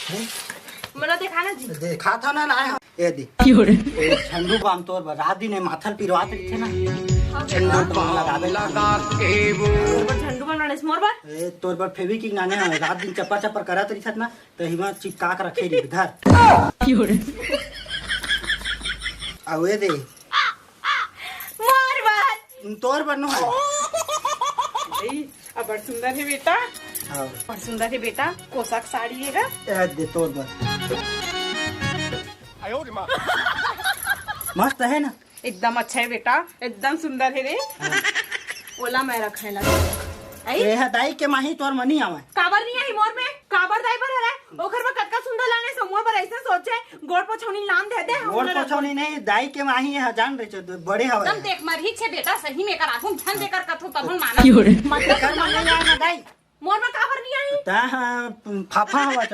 मला दिखाना जी देखा था ना ना ये दे झंडू बाम तोर रात दिन माथल पिरवात थे ना झंडू बाम लगा के वो झंडू बनाने मोर बार ए तोर पर फेविकिक नाने रात दिन चप्पा चप्पर करत रही थत ना तो हिमा चिपका के रखे री इधर अब ये दे मोर बार तोर बनो है अब बड़ सुंदर है बेटा हां बड़ सुंदर है बेटा कोसाक साड़ी है ए दे तोर पर मस्त है ना एकदम अच्छा है बेटा एकदम सुंदर है रे ओला मैं रखे ला आई ए हदाई के माही तोर मनी आवे काबर नहीं आई मोर में काबर दाई पर है ओखर में कटका सुंदर लाने समूह पर ऐसे सोचे गोड़ पोछौनी नाम दे दे और पोछौनी नहीं दाई के माही है जान रहे छो बड़े हवे एकदम देख मरही छे बेटा सही में कर आखुन धन देकर कथु तबन माना मतलब कर मन नहीं आवे दाई मोर में काबर नहीं आई ता फाफा हवा